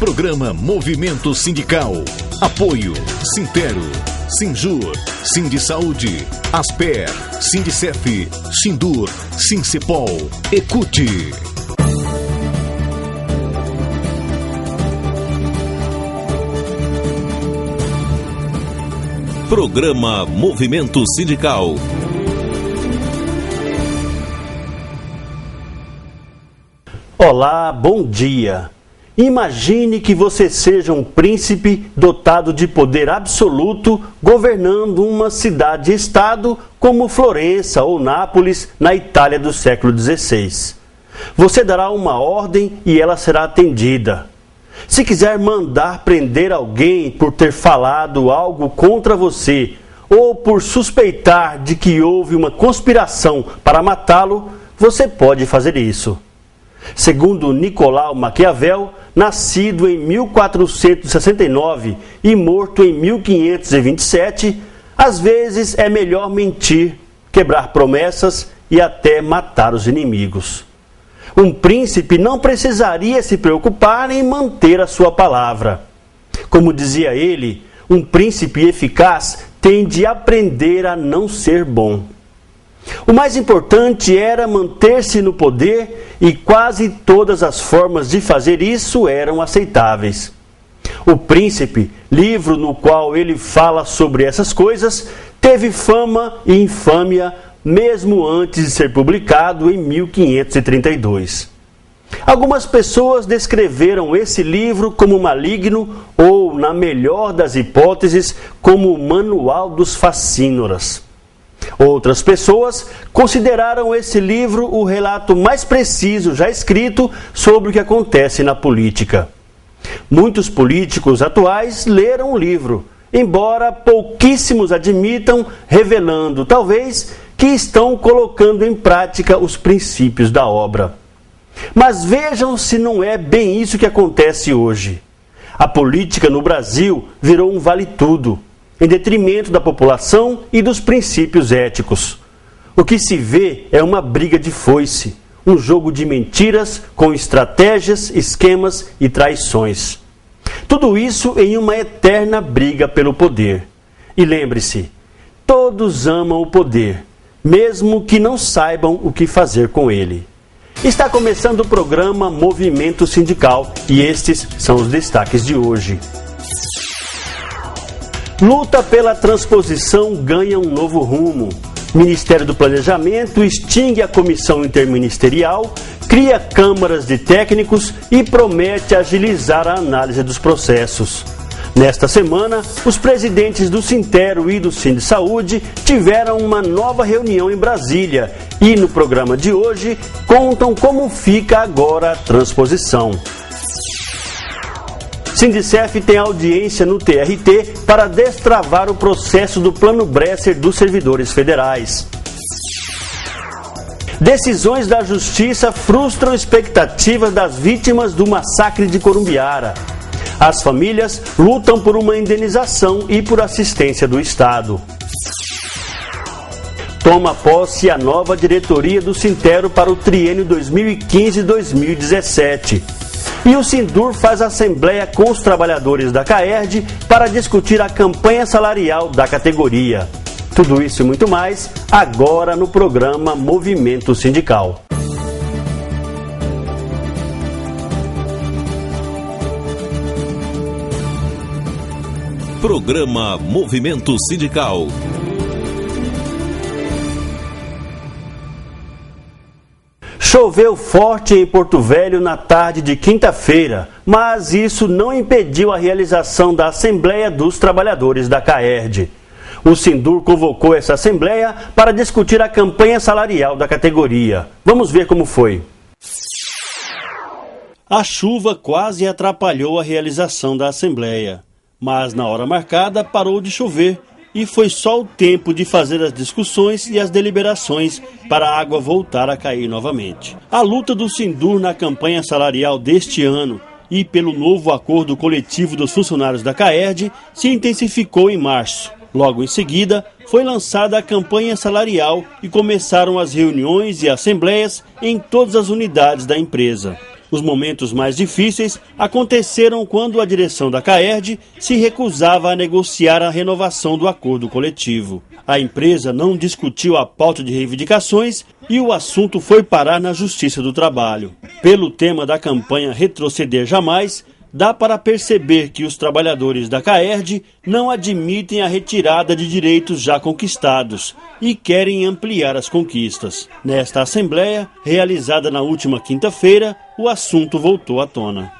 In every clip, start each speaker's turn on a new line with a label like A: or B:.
A: Programa Movimento Sindical. Apoio Sintero, Sinjur, Sindisaúde, Asper, Sindicef, Sindur, Sincepol, Ecute. Programa Movimento Sindical.
B: Olá, bom dia. Imagine que você seja um príncipe dotado de poder absoluto, governando uma cidade-estado como Florença ou Nápoles, na Itália do século XVI. Você dará uma ordem e ela será atendida. Se quiser mandar prender alguém por ter falado algo contra você ou por suspeitar de que houve uma conspiração para matá-lo, você pode fazer isso. Segundo Nicolau Maquiavel, nascido em 1469 e morto em 1527, às vezes é melhor mentir, quebrar promessas e até matar os inimigos. Um príncipe não precisaria se preocupar em manter a sua palavra. Como dizia ele, um príncipe eficaz tem de aprender a não ser bom. O mais importante era manter-se no poder e quase todas as formas de fazer isso eram aceitáveis. O Príncipe, livro no qual ele fala sobre essas coisas, teve fama e infâmia mesmo antes de ser publicado em 1532. Algumas pessoas descreveram esse livro como maligno ou, na melhor das hipóteses, como o Manual dos Facínoras. Outras pessoas consideraram esse livro o relato mais preciso já escrito sobre o que acontece na política. Muitos políticos atuais leram o livro, embora pouquíssimos admitam, revelando, talvez, que estão colocando em prática os princípios da obra. Mas vejam se não é bem isso que acontece hoje. A política no Brasil virou um vale-tudo, em detrimento da população e dos princípios éticos. O que se vê é uma briga de foice, um jogo de mentiras com estratégias, esquemas e traições. Tudo isso em uma eterna briga pelo poder. E lembre-se, todos amam o poder, mesmo que não saibam o que fazer com ele. Está começando o programa Movimento Sindical e estes são os destaques de hoje. Luta pela transposição ganha um novo rumo. Ministério do Planejamento extingue a comissão interministerial, cria câmaras de técnicos e promete agilizar a análise dos processos. Nesta semana, os presidentes do Sintero e do Sindisaúde tiveram uma nova reunião em Brasília e, no programa de hoje, contam como fica agora a transposição. Sindicef tem audiência no TRT para destravar o processo do Plano Bresser dos servidores federais. Decisões da Justiça frustram expectativas das vítimas do massacre de Corumbiara. As famílias lutam por uma indenização e por assistência do Estado. Toma posse a nova diretoria do Sintero para o triênio 2015-2017. E o Sindur faz assembleia com os trabalhadores da CAERD para discutir a campanha salarial da categoria. Tudo isso e muito mais, agora no programa Movimento Sindical.
A: Programa Movimento Sindical.
B: Choveu forte em Porto Velho na tarde de quinta-feira, mas isso não impediu a realização da Assembleia dos Trabalhadores da CAERD. O Sindur convocou essa Assembleia para discutir a campanha salarial da categoria. Vamos ver como foi. A chuva quase atrapalhou a realização da Assembleia, mas na hora marcada parou de chover e foi só o tempo de fazer as discussões e as deliberações para a água voltar a cair novamente. A luta do Sindur na campanha salarial deste ano e pelo novo acordo coletivo dos funcionários da CAERD se intensificou em março. Logo em seguida, foi lançada a campanha salarial e começaram as reuniões e assembleias em todas as unidades da empresa. Os momentos mais difíceis aconteceram quando a direção da CAERD se recusava a negociar a renovação do acordo coletivo. A empresa não discutiu a pauta de reivindicações e o assunto foi parar na Justiça do Trabalho. Pelo tema da campanha Retroceder Jamais, dá para perceber que os trabalhadores da CAERD não admitem a retirada de direitos já conquistados e querem ampliar as conquistas. Nesta assembleia, realizada na última quinta-feira, o assunto voltou à tona.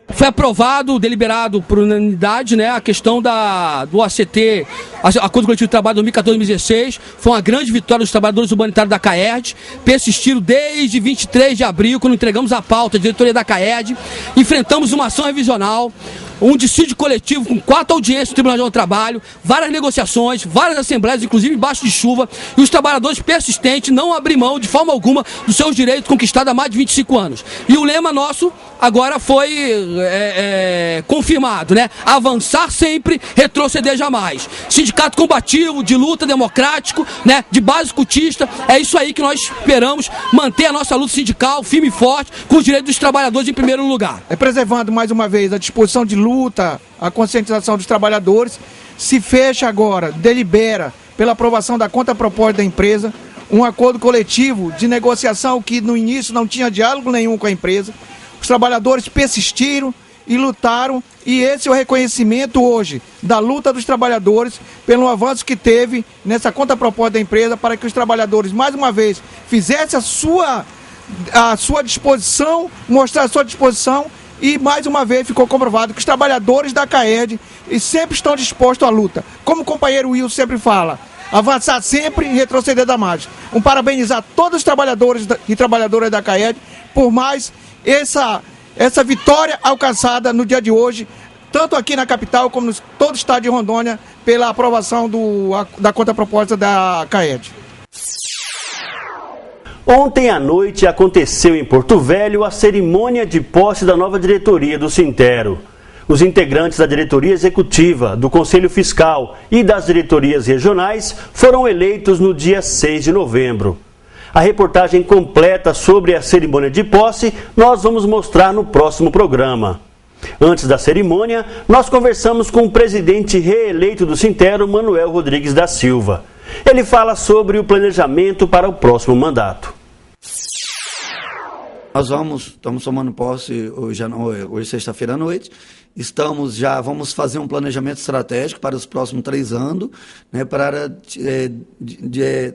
C: Foi aprovado, deliberado por unanimidade, né, a questão do ACT, Acordo Coletivo de Trabalho 2014-2016, foi uma grande vitória dos trabalhadores humanitários da CAERD, persistiram desde 23 de abril, quando entregamos a pauta à diretoria da CAERD, enfrentamos uma ação revisional, um dissídio coletivo com 4 audiências no Tribunal do Trabalho, várias negociações, várias assembleias, inclusive embaixo de chuva, e os trabalhadores persistentes não abrem mão de forma alguma dos seus direitos conquistados há mais de 25 anos. E o lema nosso agora foi confirmado, né? Avançar sempre, retroceder jamais. Sindicato combativo, de luta democrático, né? De base cutista, é isso aí que nós esperamos, manter a nossa luta sindical firme e forte, com os direitos dos trabalhadores em primeiro lugar.
D: Preservando mais uma vez a disposição de luta, a conscientização dos trabalhadores, se fecha agora, delibera, pela aprovação da contraproposta da empresa, um acordo coletivo de negociação que no início não tinha diálogo nenhum com a empresa. Os trabalhadores persistiram e lutaram, e esse é o reconhecimento hoje da luta dos trabalhadores pelo avanço que teve nessa contraproposta da empresa, para que os trabalhadores, mais uma vez, fizessem a sua disposição, mostrar a sua disposição. E mais uma vez ficou comprovado que os trabalhadores da CAERD sempre estão dispostos à luta. Como o companheiro Will sempre fala, avançar sempre e retroceder jamais. Parabenizar todos os trabalhadores e trabalhadoras da CAERD por mais essa vitória alcançada no dia de hoje, tanto aqui na capital como em todo o estado de Rondônia, pela aprovação da contraproposta da CAERD.
B: Ontem à noite aconteceu em Porto Velho a cerimônia de posse da nova diretoria do Sintero. Os integrantes da diretoria executiva, do Conselho Fiscal e das diretorias regionais foram eleitos no dia 6 de novembro. A reportagem completa sobre a cerimônia de posse nós vamos mostrar no próximo programa. Antes da cerimônia, nós conversamos com o presidente reeleito do Sintero, Manuel Rodrigues da Silva. Ele fala sobre o planejamento para o próximo mandato.
E: Nós estamos tomando posse hoje sexta-feira à noite, vamos fazer um planejamento estratégico para os próximos 3 anos, né, para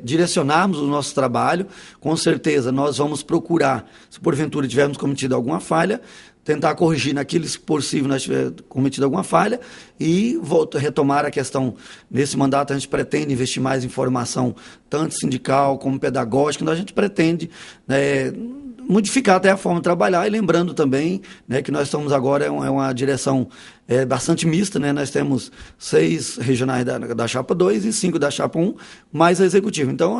E: direcionarmos o nosso trabalho. Com certeza nós vamos procurar, se porventura tivermos cometido alguma falha, tentar corrigir naquilo que possível nós tivermos cometido alguma falha e retomar a questão. Nesse mandato a gente pretende investir mais em formação, tanto sindical como pedagógica, então a gente pretende modificar até a forma de trabalhar, e lembrando também, né, que nós estamos agora, é uma direção bastante mista, né? Nós temos 6 regionais da Chapa 2 e 5 da Chapa 1, mais a executiva. Então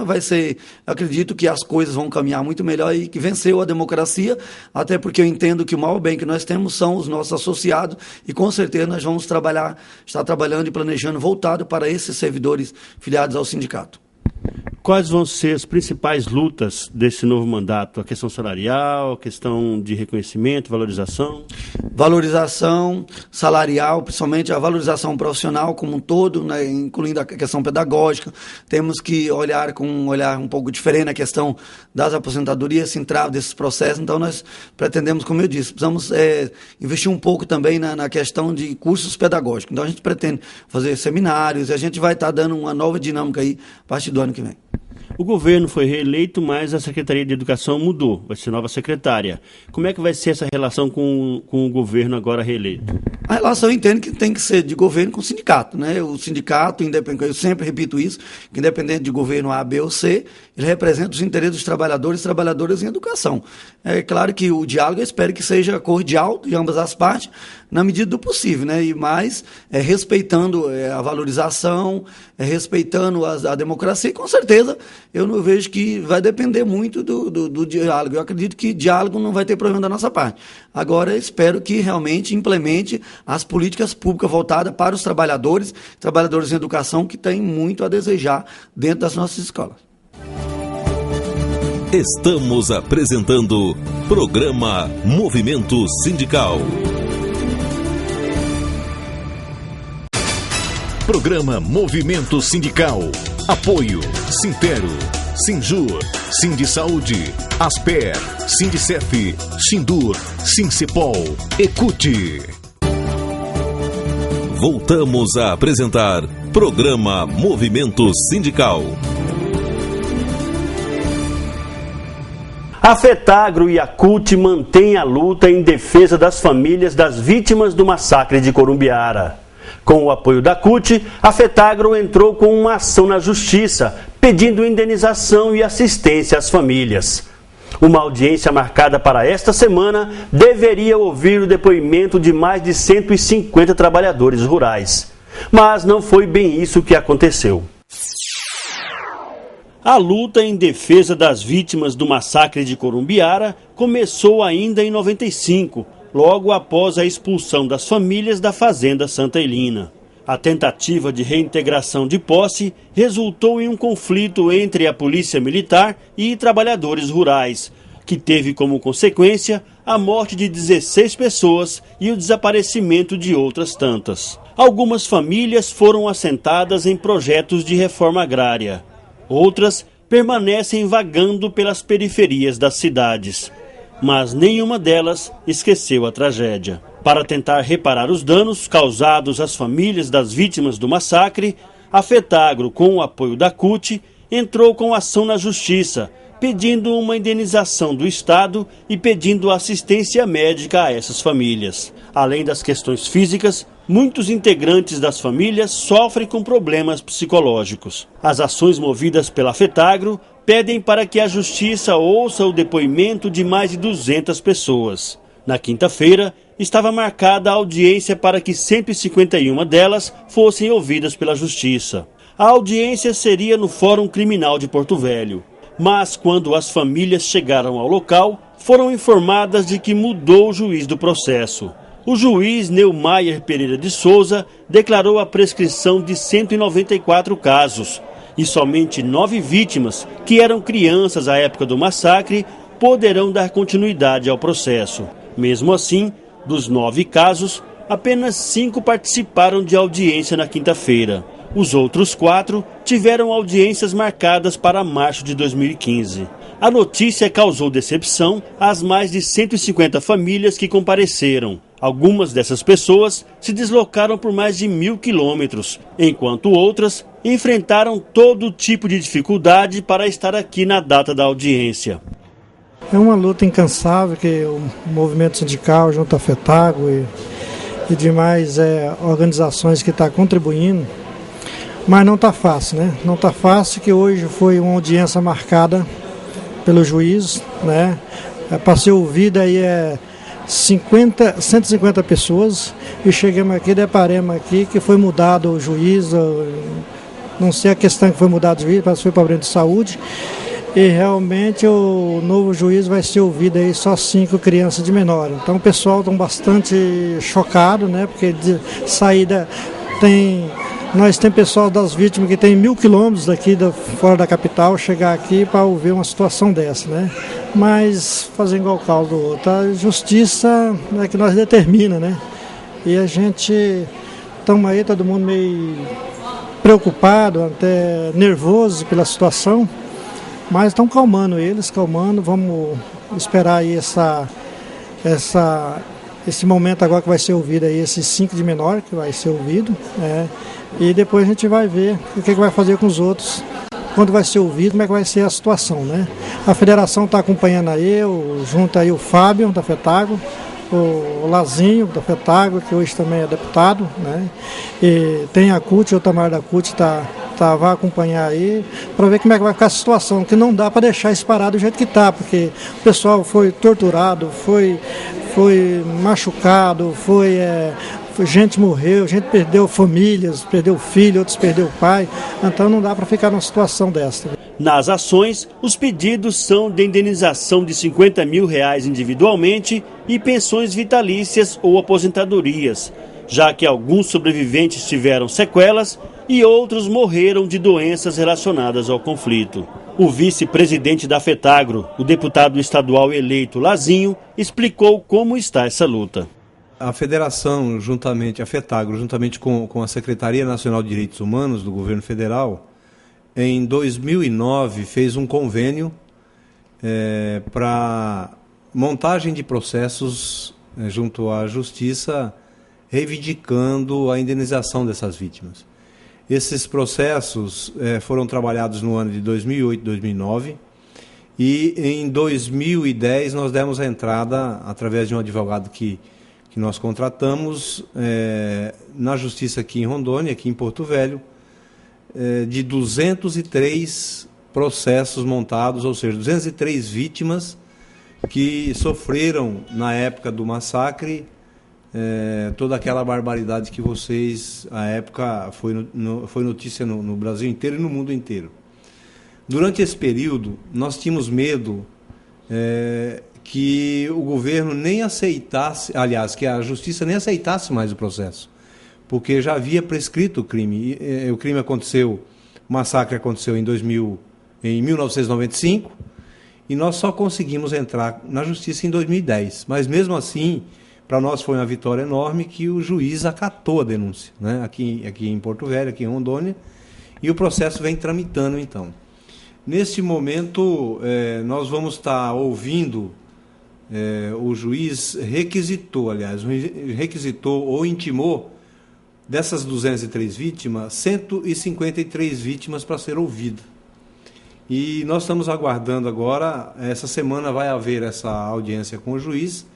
E: acredito que as coisas vão caminhar muito melhor e que venceu a democracia, até porque eu entendo que o maior bem que nós temos são os nossos associados, e com certeza nós vamos estar trabalhando e planejando voltado para esses servidores filiados ao sindicato.
B: Quais vão ser as principais lutas desse novo mandato? A questão salarial, a questão de reconhecimento, valorização?
E: Valorização salarial, principalmente a valorização profissional como um todo, né, incluindo a questão pedagógica. Temos que olhar com um olhar um pouco diferente na questão das aposentadorias, se entrar desses processos. Então nós pretendemos, como eu disse, precisamos investir um pouco também na questão de cursos pedagógicos. Então a gente pretende fazer seminários e a gente vai estar dando uma nova dinâmica aí a partir do ano que vem.
B: O governo foi reeleito, mas a Secretaria de Educação mudou, vai ser nova secretária. Como é que vai ser essa relação com o governo agora reeleito?
E: A relação, eu entendo que tem que ser de governo com sindicato, né? O sindicato, independente, eu sempre repito isso, que independente de governo A, B ou C, ele representa os interesses dos trabalhadores e trabalhadoras em educação. É claro que o diálogo eu espero que seja cordial de ambas as partes, na medida do possível, né? Mas respeitando a valorização, respeitando a democracia, e com certeza eu não vejo que vai depender muito do diálogo. Eu acredito que diálogo não vai ter problema da nossa parte. Agora, espero que realmente implemente as políticas públicas voltadas para os trabalhadores em educação, que têm muito a desejar dentro das nossas escolas.
A: Estamos apresentando Programa Movimento Sindical. Programa Movimento Sindical. Apoio Sintero, Sinjur, Sindisaúde, Asper, Sindicef, Sindur, Sincepol, Ecute. Voltamos a apresentar Programa Movimento Sindical.
B: A FETAGRO e a CUT mantêm a luta em defesa das famílias das vítimas do massacre de Corumbiara. Com o apoio da CUT, a FETAGRO entrou com uma ação na Justiça, pedindo indenização e assistência às famílias. Uma audiência marcada para esta semana deveria ouvir o depoimento de mais de 150 trabalhadores rurais. Mas não foi bem isso que aconteceu. A luta em defesa das vítimas do massacre de Corumbiara começou ainda em 95, logo após a expulsão das famílias da Fazenda Santa Helena. A tentativa de reintegração de posse resultou em um conflito entre a Polícia Militar e trabalhadores rurais, que teve como consequência a morte de 16 pessoas e o desaparecimento de outras tantas. Algumas famílias foram assentadas em projetos de reforma agrária. Outras permanecem vagando pelas periferias das cidades, mas nenhuma delas esqueceu a tragédia. Para tentar reparar os danos causados às famílias das vítimas do massacre, a FETAGRO, com o apoio da CUT, entrou com ação na Justiça, pedindo uma indenização do Estado e pedindo assistência médica a essas famílias. Além das questões físicas, muitos integrantes das famílias sofrem com problemas psicológicos. As ações movidas pela FETAGRO pedem para que a Justiça ouça o depoimento de mais de 200 pessoas. Na quinta-feira, estava marcada a audiência para que 151 delas fossem ouvidas pela Justiça. A audiência seria no Fórum Criminal de Porto Velho. Mas quando as famílias chegaram ao local, foram informadas de que mudou o juiz do processo. O juiz Neumayer Pereira de Souza declarou a prescrição de 194 casos e somente 9 vítimas, que eram crianças à época do massacre, poderão dar continuidade ao processo. Mesmo assim, dos 9 casos, apenas 5 participaram de audiência na quinta-feira. Os outros 4 tiveram audiências marcadas para março de 2015. A notícia causou decepção às mais de 150 famílias que compareceram. Algumas dessas pessoas se deslocaram por mais de 1.000 quilômetros, enquanto outras enfrentaram todo tipo de dificuldade para estar aqui na data da audiência.
F: É uma luta incansável que o movimento sindical, junto à FETAGRO e demais organizações que estão contribuindo, mas não está fácil, né? Não está fácil, que hoje foi uma audiência marcada pelo juiz, né? Para ser ouvida aí 150 pessoas, e chegamos aqui, deparamos aqui que foi mudado o juiz, não sei a questão que foi mudado o juiz, parece que foi problema de saúde, e realmente o novo juiz vai ser ouvido aí só 5 crianças de menor. Então o pessoal está bastante chocado, né? Porque de saída nós temos pessoal das vítimas que tem 1.000 quilômetros daqui fora da capital, chegar aqui para ouvir uma situação dessa, né? Mas fazer igual o caldo do outro. A justiça é que nós determina, né? E a gente estamos aí, todo mundo meio preocupado, até nervoso pela situação, mas estão calmando, vamos esperar aí esse momento agora que vai ser ouvido aí, esses 5 de menor que vai ser ouvido, e depois a gente vai ver o que vai fazer com os outros, quando vai ser ouvido, como é que vai ser a situação, né? A federação está acompanhando aí, junto aí o Fábio da FETAGRO, o Lazinho da FETAGRO, que hoje também é deputado, né? E tem a CUT, o Tamar da CUT vai acompanhar aí, para ver como é que vai ficar a situação, que não dá para deixar isso parado do jeito que está, porque o pessoal foi torturado, foi machucado, gente morreu, gente perdeu famílias, perdeu filho, outros perdeu pai, então não dá para ficar numa situação dessa.
B: Nas ações, os pedidos são de indenização de R$50 mil individualmente e pensões vitalícias ou aposentadorias, já que alguns sobreviventes tiveram sequelas e outros morreram de doenças relacionadas ao conflito. O vice-presidente da FETAGRO, o deputado estadual eleito Lazinho, explicou como está essa luta.
G: A federação, a FETAGRO, juntamente com a Secretaria Nacional de Direitos Humanos do Governo Federal, em 2009 fez um convênio para montagem de processos junto à Justiça, reivindicando a indenização dessas vítimas. Esses processos foram trabalhados no ano de 2008 e 2009 e em 2010 nós demos a entrada, através de um advogado que nós contratamos na Justiça aqui em Rondônia, aqui em Porto Velho, de 203 processos montados, ou seja, 203 vítimas que sofreram na época do massacre toda aquela barbaridade que vocês, à época, foi notícia no Brasil inteiro e no mundo inteiro. Durante esse período, nós tínhamos medo que o governo nem aceitasse, aliás, que a justiça nem aceitasse mais o processo, porque já havia prescrito o crime. O crime aconteceu, o massacre aconteceu em 1995, e nós só conseguimos entrar na justiça em 2010. Mas mesmo assim, para nós foi uma vitória enorme que o juiz acatou a denúncia, né? aqui em Porto Velho, aqui em Rondônia, e o processo vem tramitando então. Neste momento, nós vamos estar ouvindo, o juiz requisitou ou intimou, dessas 203 vítimas, 153 vítimas para ser ouvida. E nós estamos aguardando agora, essa semana vai haver essa audiência com o juiz,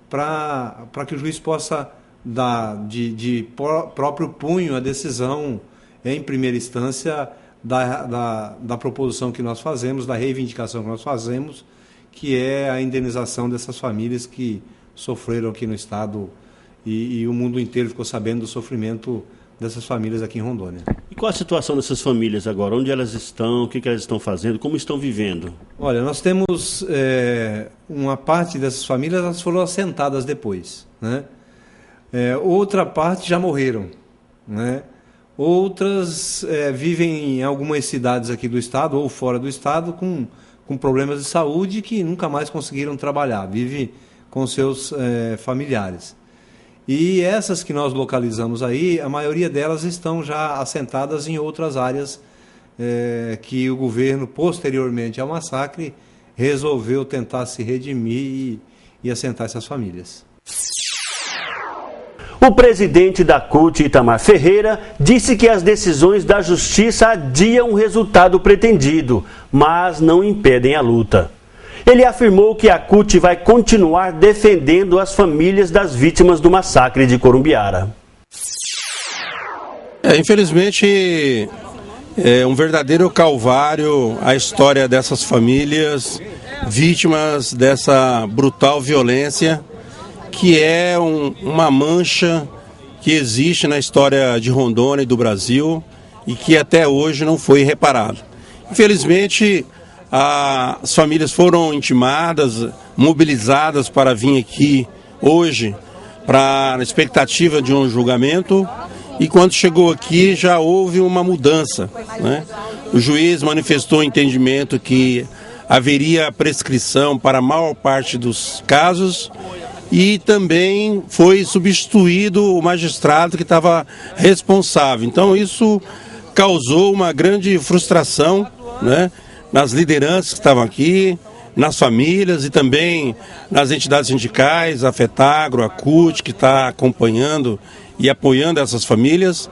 G: para que o juiz possa dar de próprio punho a decisão em primeira instância da proposição que nós fazemos, da reivindicação que nós fazemos, que é a indenização dessas famílias que sofreram aqui no Estado e o mundo inteiro ficou sabendo do sofrimento dessas famílias aqui em Rondônia.
B: E qual a situação dessas famílias agora? Onde elas estão? O que elas estão fazendo? Como estão vivendo?
G: Olha, nós temos uma parte dessas famílias, elas foram assentadas depois, né? Outra parte já morreram, né? Outras vivem em algumas cidades aqui do Estado ou fora do Estado com problemas de saúde que nunca mais conseguiram trabalhar, vive com seus familiares. E essas que nós localizamos aí, a maioria delas estão já assentadas em outras áreas que o governo, posteriormente ao massacre, resolveu tentar se redimir e assentar essas famílias.
B: O presidente da CUT, Itamar Ferreira, disse que as decisões da Justiça adiam o resultado pretendido, mas não impedem a luta. Ele afirmou que a CUT vai continuar defendendo as famílias das vítimas do massacre de Corumbiara.
H: Infelizmente, é um verdadeiro calvário a história dessas famílias vítimas dessa brutal violência, que é uma mancha que existe na história de Rondônia e do Brasil e que até hoje não foi reparado. Infelizmente, as famílias foram intimadas, mobilizadas para vir aqui hoje na expectativa de um julgamento, e quando chegou aqui já houve uma mudança, né? O juiz manifestou o entendimento que haveria prescrição para a maior parte dos casos e também foi substituído o magistrado que estava responsável. Então isso causou uma grande frustração, né, nas lideranças que estavam aqui, nas famílias e também nas entidades sindicais, a FETAGRO, a CUT, que está acompanhando e apoiando essas famílias,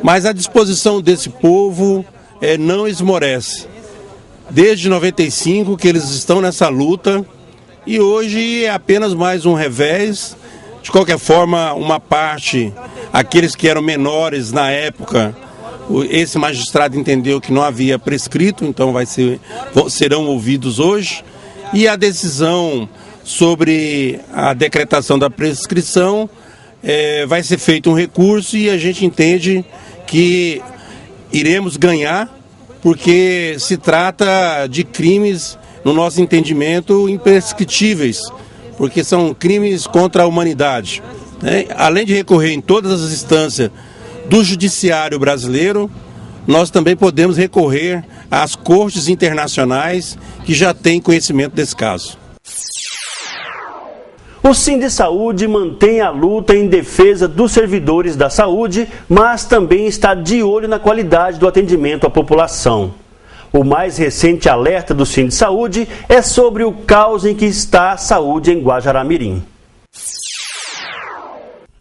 H: mas a disposição desse povo não esmorece. Desde 95 que eles estão nessa luta e hoje é apenas mais um revés. De qualquer forma, uma parte, aqueles que eram menores na época, esse magistrado entendeu que não havia prescrito, então serão ouvidos hoje. E a decisão sobre a decretação da prescrição, vai ser feito um recurso e a gente entende que iremos ganhar, porque se trata de crimes, no nosso entendimento, imprescritíveis, porque são crimes contra a humanidade, né? Além de recorrer em todas as instâncias do judiciário brasileiro, nós também podemos recorrer às cortes internacionais que já têm conhecimento desse caso.
B: O Sindisaúde mantém a luta em defesa dos servidores da saúde, mas também está de olho na qualidade do atendimento à população. O mais recente alerta do Sindisaúde é sobre o caos em que está a saúde em Guajará-Mirim.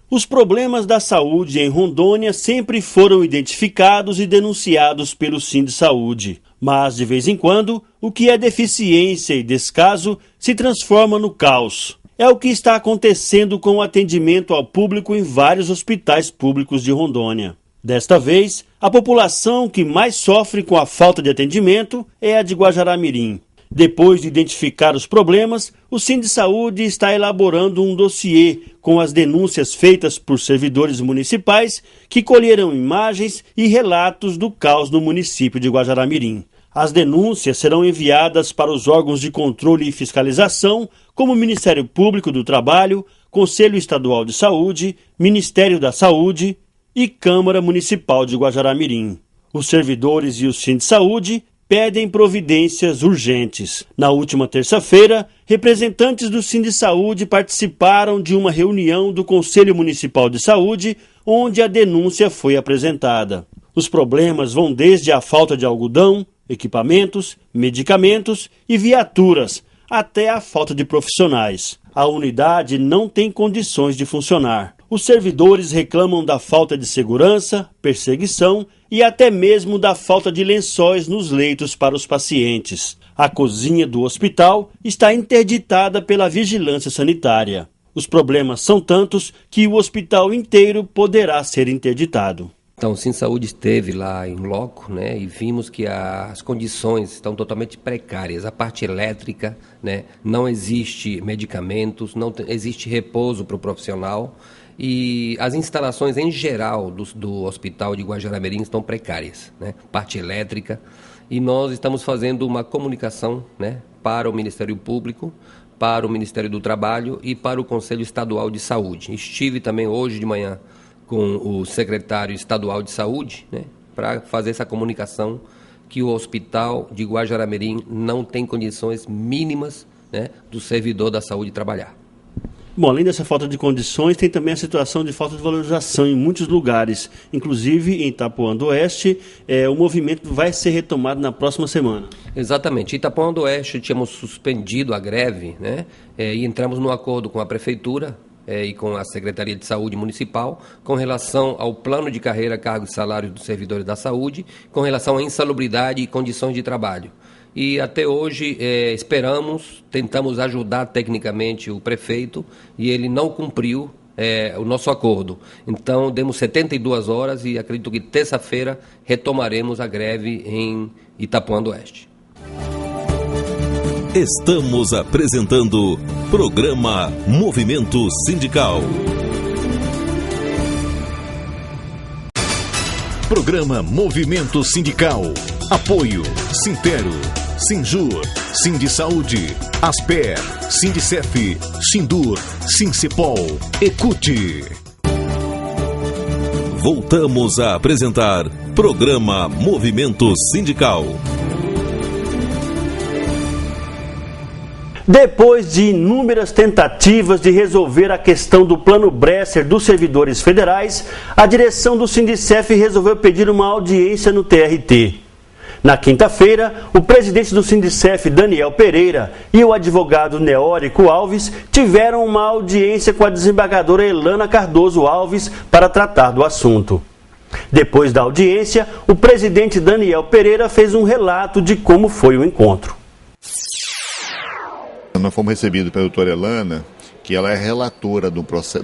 B: Os problemas da saúde em Rondônia sempre foram identificados e denunciados pelo Sindisaúde. Mas, de vez em quando, o que é deficiência e descaso se transforma no caos. É o que está acontecendo com o atendimento ao público em vários hospitais públicos de Rondônia. Desta vez, a população que mais sofre com a falta de atendimento é a de Guajará-Mirim. Depois de identificar os problemas, o Sindisaúde está elaborando um dossiê com as denúncias feitas por servidores municipais que colheram imagens e relatos do caos no município de Guajará-Mirim. As denúncias serão enviadas para os órgãos de controle e fiscalização, como o Ministério Público do Trabalho, Conselho Estadual de Saúde, Ministério da Saúde e Câmara Municipal de Guajará-Mirim. Os servidores e o Sindisaúde pedem providências urgentes. Na última terça-feira, representantes do Sindisaúde participaram de uma reunião do Conselho Municipal de Saúde, onde a denúncia foi apresentada. Os problemas vão desde a falta de algodão, equipamentos, medicamentos e viaturas, até a falta de profissionais. A unidade não tem condições de funcionar. Os servidores reclamam da falta de segurança, perseguição e até mesmo da falta de lençóis nos leitos para os pacientes. A cozinha do hospital está interditada pela vigilância sanitária. Os problemas são tantos que o hospital inteiro poderá ser interditado.
I: Então, o Sindisaúde esteve lá em loco, né, e vimos que as condições estão totalmente precárias. A parte elétrica, né, não existe medicamentos, não existe repouso para o profissional e as instalações em geral do Hospital de Guajará-Mirim estão precárias, né, parte elétrica. E nós estamos fazendo uma comunicação, né, para o Ministério Público, para o Ministério do Trabalho e para o Conselho Estadual de Saúde. Estive também hoje de manhã com o secretário estadual de saúde, né, para fazer essa comunicação que o hospital de Guajará-Mirim não tem condições mínimas, né, do servidor da saúde trabalhar.
B: Bom, além dessa falta de condições, tem também a situação de falta de valorização em muitos lugares, inclusive em Itapuã do Oeste. O movimento vai ser retomado na próxima semana.
I: Exatamente. Em Itapuã do Oeste tínhamos suspendido a greve, né, e entramos num acordo com a Prefeitura e com a Secretaria de Saúde Municipal, com relação ao plano de carreira, cargos e salários dos servidores da saúde, com relação à insalubridade e condições de trabalho. E até hoje tentamos ajudar tecnicamente o prefeito e ele não cumpriu o nosso acordo. Então, demos 72 horas e acredito que terça-feira retomaremos a greve em Itapuã do Oeste.
A: Estamos apresentando Programa Movimento Sindical. Programa Movimento Sindical. Apoio Sintero, Sinjur, Sindisaúde, Asper, Sindicef, Sindur, Sincepol, Ecute. Voltamos a apresentar Programa Movimento Sindical.
B: Depois de inúmeras tentativas de resolver a questão do Plano Bresser dos servidores federais, a direção do Sindicef resolveu pedir uma audiência no TRT. Na quinta-feira, o presidente do Sindicef, Daniel Pereira, e o advogado Neórico Alves tiveram uma audiência com a desembargadora Elana Cardoso Alves para tratar do assunto. Depois da audiência, o presidente Daniel Pereira fez um relato de como foi o encontro.
J: Nós fomos recebidos pela doutora Elana, que ela é relatora de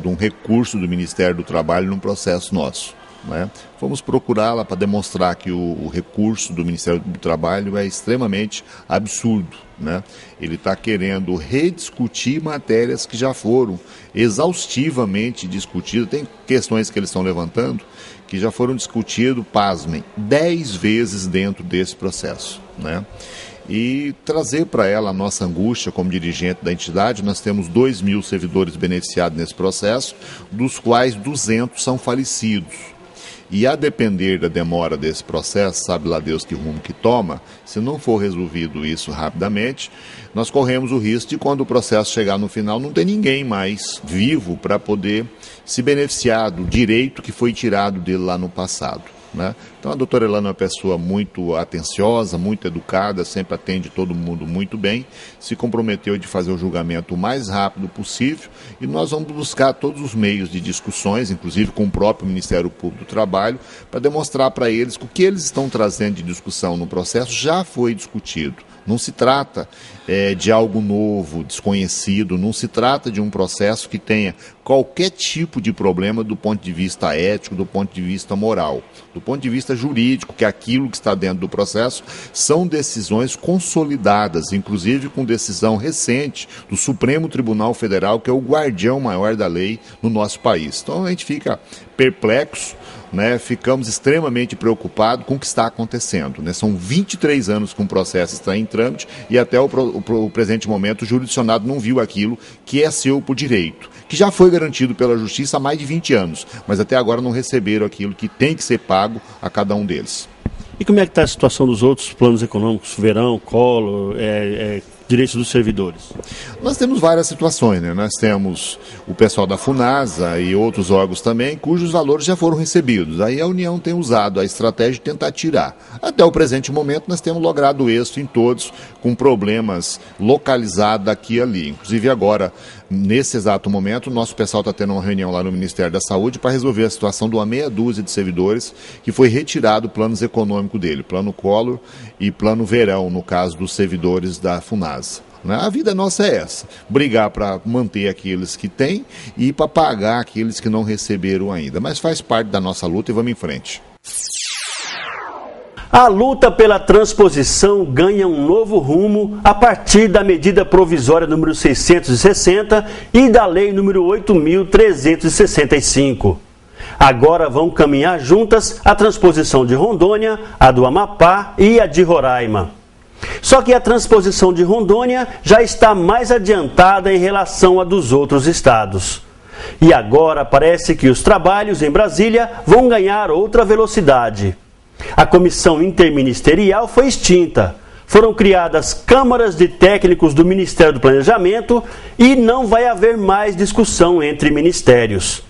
J: um recurso do Ministério do Trabalho num processo nosso, né? Fomos procurá-la para demonstrar que o recurso do Ministério do Trabalho é extremamente absurdo, né? Ele está querendo rediscutir matérias que já foram exaustivamente discutidas. Tem questões que eles estão levantando que já foram discutidas, pasmem, 10 vezes dentro desse processo, né? E trazer para ela a nossa angústia como dirigente da entidade. Nós temos 2.000 servidores beneficiados nesse processo, dos quais 200 são falecidos. E a depender da demora desse processo, sabe lá Deus que rumo que toma, se não for resolvido isso rapidamente, nós corremos o risco de, quando o processo chegar no final, não ter ninguém mais vivo para poder se beneficiar do direito que foi tirado dele lá no passado, né? Então a doutora Elana é uma pessoa muito atenciosa, muito educada, sempre atende todo mundo muito bem, se comprometeu de fazer o julgamento o mais rápido possível, e nós vamos buscar todos os meios de discussões, inclusive com o próprio Ministério Público do Trabalho, para demonstrar para eles que o que eles estão trazendo de discussão no processo já foi discutido. Não se trata de algo novo, desconhecido, não se trata de um processo que tenha qualquer tipo de problema do ponto de vista ético, do ponto de vista moral. Do ponto de vista jurídico, que aquilo que está dentro do processo são decisões consolidadas, inclusive com decisão recente do Supremo Tribunal Federal, que é o guardião maior da lei no nosso país. Então a gente fica perplexo, né? Ficamos extremamente preocupados com o que está acontecendo, né? São 23 anos que um processo está em trâmite e até o presente momento o jurisdicionado não viu aquilo que é seu por direito, que já foi garantido pela Justiça há mais de 20 anos, mas até agora não receberam aquilo que tem que ser pago a cada um deles.
B: E como é que está a situação dos outros planos econômicos, Verão, Collor, direitos dos servidores?
J: Nós temos várias situações, né? Nós temos o pessoal da Funasa e outros órgãos também, cujos valores já foram recebidos. Aí a União tem usado a estratégia de tentar tirar. Até o presente momento nós temos logrado êxito em todos, com problemas localizados aqui e ali. Inclusive agora, nesse exato momento, o nosso pessoal está tendo uma reunião lá no Ministério da Saúde para resolver a situação de uma meia dúzia de servidores que foi retirado planos econômicos dele, plano Collor e plano Verão, no caso dos servidores da Funasa. A vida nossa é essa, brigar para manter aqueles que têm e para pagar aqueles que não receberam ainda, mas faz parte da nossa luta e vamos em frente.
B: A luta pela transposição ganha um novo rumo a partir da medida provisória número 660 e da lei número 8.365. Agora vão caminhar juntas a transposição de Rondônia, a do Amapá e a de Roraima. Só que a transposição de Rondônia já está mais adiantada em relação à dos outros estados. E agora parece que os trabalhos em Brasília vão ganhar outra velocidade. A comissão interministerial foi extinta. Foram criadas câmaras de técnicos do Ministério do Planejamento e não vai haver mais discussão entre ministérios.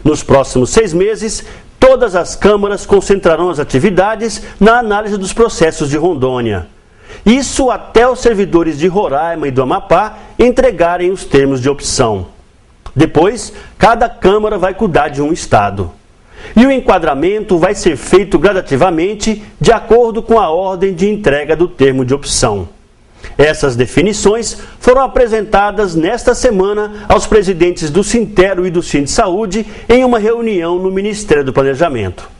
B: Nos próximos 6 meses, todas as câmaras concentrarão as atividades na análise dos processos de Rondônia. Isso até os servidores de Roraima e do Amapá entregarem os termos de opção. Depois, cada Câmara vai cuidar de um estado. E o enquadramento vai ser feito gradativamente de acordo com a ordem de entrega do termo de opção. Essas definições foram apresentadas nesta semana aos presidentes do Sintero e do Sindsaúde em uma reunião no Ministério do Planejamento.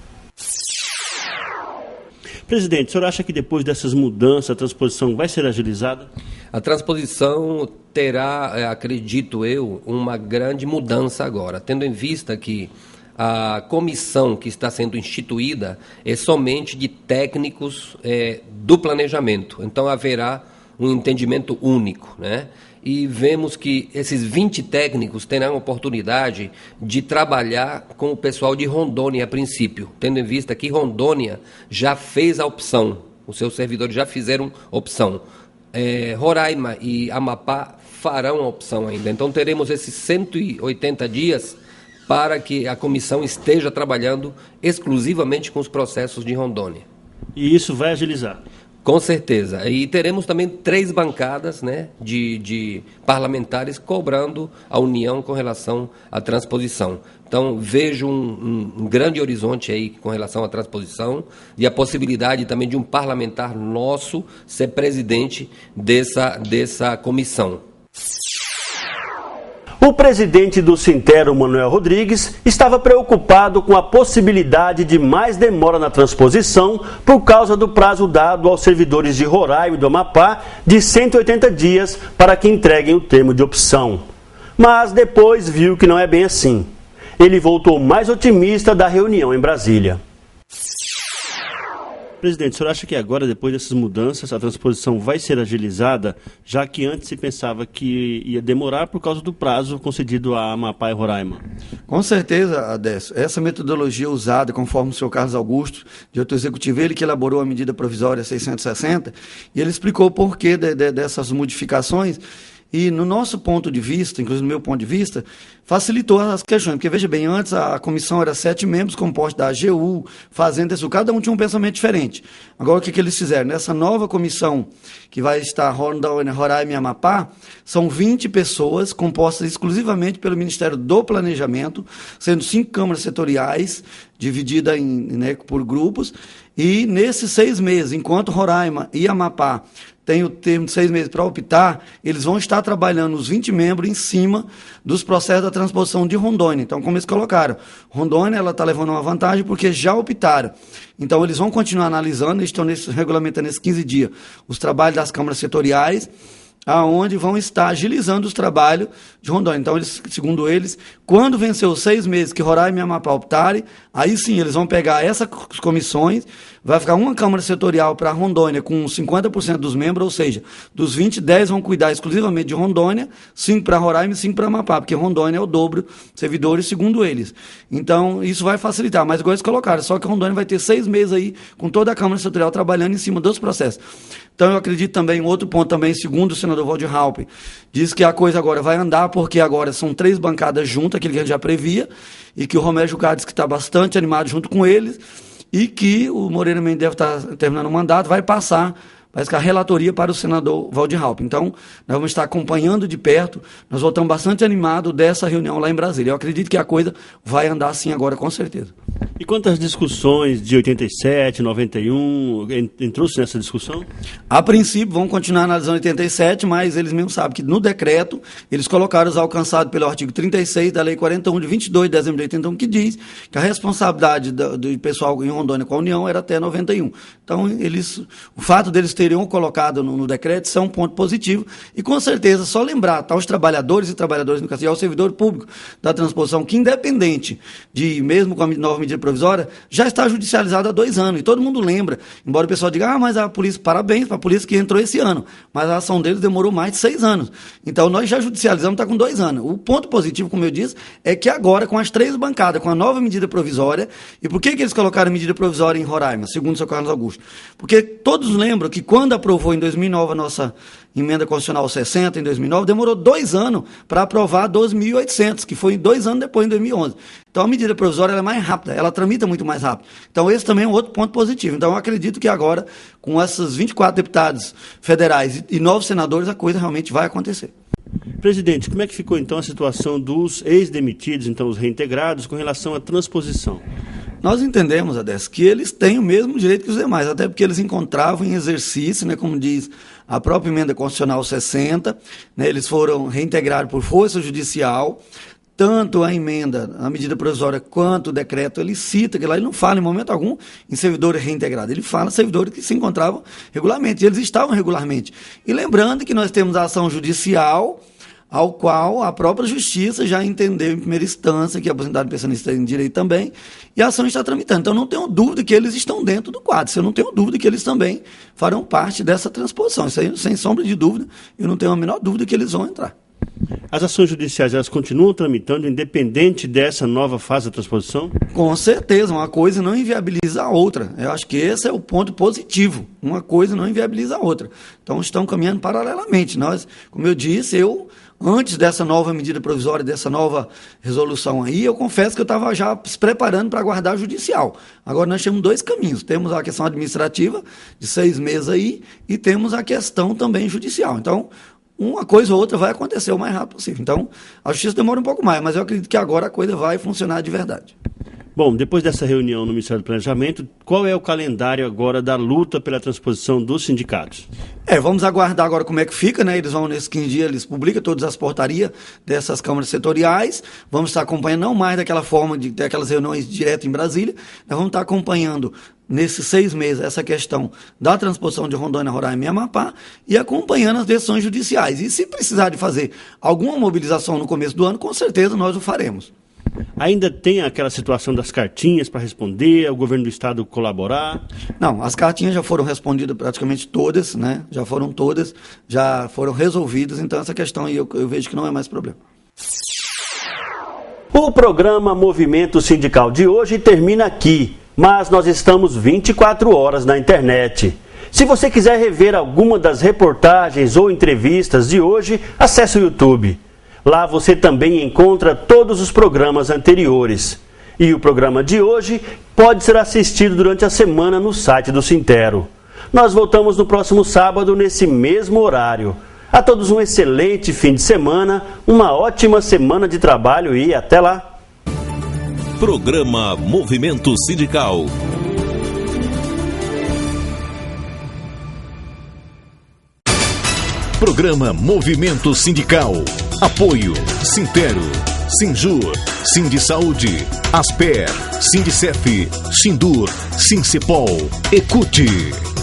B: Presidente, o senhor acha que depois dessas mudanças a transposição vai ser agilizada?
I: A transposição terá, acredito eu, uma grande mudança agora, tendo em vista que a comissão que está sendo instituída é somente de técnicos do planejamento. Então haverá um entendimento único, né? E vemos que esses 20 técnicos terão a oportunidade de trabalhar com o pessoal de Rondônia a princípio, tendo em vista que Rondônia já fez a opção, os seus servidores já fizeram opção. Roraima e Amapá farão a opção ainda. Então teremos esses 180 dias para que a comissão esteja trabalhando exclusivamente com os processos de Rondônia.
B: E isso vai agilizar?
I: Com certeza. E teremos também 3 bancadas, né, de parlamentares cobrando a União com relação à transposição. Então, vejo um grande horizonte aí com relação à transposição e a possibilidade também de um parlamentar nosso ser presidente dessa comissão.
B: O presidente do Sintero, Manuel Rodrigues, estava preocupado com a possibilidade de mais demora na transposição por causa do prazo dado aos servidores de Roraima e do Amapá de 180 dias para que entreguem o termo de opção. Mas depois viu que não é bem assim. Ele voltou mais otimista da reunião em Brasília. Presidente, o senhor acha que agora, depois dessas mudanças, a transposição vai ser agilizada, já que antes se pensava que ia demorar por causa do prazo concedido a Amapá e Roraima?
E: Com certeza, Adécio. Essa metodologia usada, conforme o senhor Carlos Augusto, diretor executivo, ele que elaborou a medida provisória 660, e ele explicou o porquê dessas modificações. E no nosso ponto de vista, inclusive no meu ponto de vista, facilitou as questões. Porque, veja bem, antes a comissão era 7 membros, composta da AGU, Fazenda, cada um tinha um pensamento diferente. Agora, o que eles fizeram? Nessa nova comissão, que vai estar Rondônia, Roraima e Amapá, são 20 pessoas, compostas exclusivamente pelo Ministério do Planejamento, sendo 5 câmaras setoriais, divididas por grupos, e nesses 6 meses, enquanto Roraima e Amapá tem o termo de 6 meses para optar, eles vão estar trabalhando os 20 membros em cima dos processos da transposição de Rondônia. Então, como eles colocaram, Rondônia ela está levando uma vantagem porque já optaram. Então, eles vão continuar analisando, eles estão regulamentando nesses 15 dias os trabalhos das câmaras setoriais, aonde vão estar agilizando os trabalhos de Rondônia. Então, eles, segundo eles, quando vencer os 6 meses que Roraima e Amapá optarem, aí sim, eles vão pegar essas comissões, vai ficar uma Câmara Setorial para Rondônia com 50% dos membros, ou seja, dos 20, 10 vão cuidar exclusivamente de Rondônia, 5 para Roraima e 5 para Amapá, porque Rondônia é o dobro de servidores, segundo eles. Então, isso vai facilitar, mas igual eles colocaram, só que Rondônia vai ter 6 meses aí, com toda a Câmara Setorial trabalhando em cima dos processos. Então, eu acredito também, um outro ponto também, segundo o senador Valdir Halpe, diz que a coisa agora vai andar, porque agora são 3 bancadas juntas, aquilo que a gente já previa, e que o Romero Jucá diz que está bastante animado junto com eles, e que o Moreira Mendes deve estar terminando o mandato, vai passar a relatoria para o senador Valdir Halpe. Então, nós vamos estar acompanhando de perto, nós voltamos bastante animados dessa reunião lá em Brasília. Eu acredito que a coisa vai andar assim agora, com certeza.
B: E quantas discussões de 87, 91, entrou-se nessa discussão?
E: A princípio, vão continuar analisando 87, mas eles mesmos sabem que no decreto, eles colocaram os alcançados pelo artigo 36 da Lei 41, de 22 de dezembro de 81, que diz que a responsabilidade do pessoal em Rondônia com a União era até 91. Então, o fato deles teriam colocado no decreto, isso é um ponto positivo, e com certeza, só lembrar, tá, os trabalhadores e trabalhadoras do ao servidor público da transposição, que independente de, mesmo com a nova medida provisória, já está judicializado há 2 anos, e todo mundo lembra, embora o pessoal diga, mas a polícia, parabéns para a polícia que entrou esse ano, mas a ação deles demorou mais de 6 anos, então nós já judicializamos, está com 2 anos. O ponto positivo, como eu disse, é que agora, com as 3 bancadas, com a nova medida provisória, e por que eles colocaram a medida provisória em Roraima, segundo o senhor Carlos Augusto? Porque todos lembram que quando aprovou em 2009 a nossa emenda constitucional 60, em 2009, demorou 2 anos para aprovar a 12.800, que foi 2 anos depois, em 2011. Então, a medida provisória é mais rápida, ela tramita muito mais rápido. Então, esse também é um outro ponto positivo. Então, eu acredito que agora, com esses 24 deputados federais e 9 senadores, a coisa realmente vai acontecer.
B: Presidente, como é que ficou, então, a situação dos ex-demitidos, então, os reintegrados, com relação à transposição?
E: Nós entendemos, Adécio, que eles têm o mesmo direito que os demais, até porque eles encontravam em exercício, né, como diz a própria emenda constitucional 60, né, eles foram reintegrados por força judicial, tanto a emenda, a medida provisória, quanto o decreto, ele cita que lá ele não fala em momento algum em servidores reintegrados, ele fala em servidores que se encontravam regularmente, e eles estavam regularmente. E lembrando que nós temos a ação judicial, ao qual a própria Justiça já entendeu em primeira instância que a aposentado pensionista tem direito também, e a ação está tramitando. Então, não tenho dúvida que eles estão dentro do quadro. Eu não tenho dúvida que eles também farão parte dessa transposição. Isso aí, sem sombra de dúvida, eu não tenho a menor dúvida que eles vão entrar.
B: As ações judiciais, elas continuam tramitando independente dessa nova fase da transposição?
E: Com certeza, uma coisa não inviabiliza a outra. Eu acho que esse é o ponto positivo. Uma coisa não inviabiliza a outra. Então, estão caminhando paralelamente. Nós, como eu disse, antes dessa nova medida provisória, dessa nova resolução aí, eu confesso que eu estava já se preparando para aguardar judicial. Agora nós temos 2 caminhos. Temos a questão administrativa, de 6 meses aí, e temos a questão também judicial. Então, uma coisa ou outra vai acontecer o mais rápido possível. Então, a justiça demora um pouco mais, mas eu acredito que agora a coisa vai funcionar de verdade.
B: Bom, depois dessa reunião no Ministério do Planejamento, qual é o calendário agora da luta pela transposição dos sindicatos?
E: Vamos aguardar agora como é que fica, né? Eles vão, nesses 15 dias, eles publicam todas as portarias dessas câmaras setoriais, vamos estar acompanhando, não mais daquela forma de ter aquelas reuniões direto em Brasília, nós vamos estar acompanhando nesses 6 meses essa questão da transposição de Rondônia, Roraima e Amapá e acompanhando as decisões judiciais. E se precisar de fazer alguma mobilização no começo do ano, com certeza nós o faremos.
B: Ainda tem aquela situação das cartinhas para responder, o governo do estado colaborar?
E: Não, as cartinhas já foram respondidas praticamente todas, né? Já foram resolvidas, então essa questão aí eu vejo que não é mais problema.
B: O programa Movimento Sindical de hoje termina aqui, mas nós estamos 24 horas na internet. Se você quiser rever alguma das reportagens ou entrevistas de hoje, acesse o YouTube. Lá você também encontra todos os programas anteriores. E o programa de hoje pode ser assistido durante a semana no site do Sintero. Nós voltamos no próximo sábado, nesse mesmo horário. A todos um excelente fim de semana, uma ótima semana de trabalho e até lá!
A: Programa Movimento Sindical. Programa Movimento Sindical. Apoio Sintero, Sinjur, Sindisaúde, Asper, Sindicef, Sindur, Sincepol, Ecute.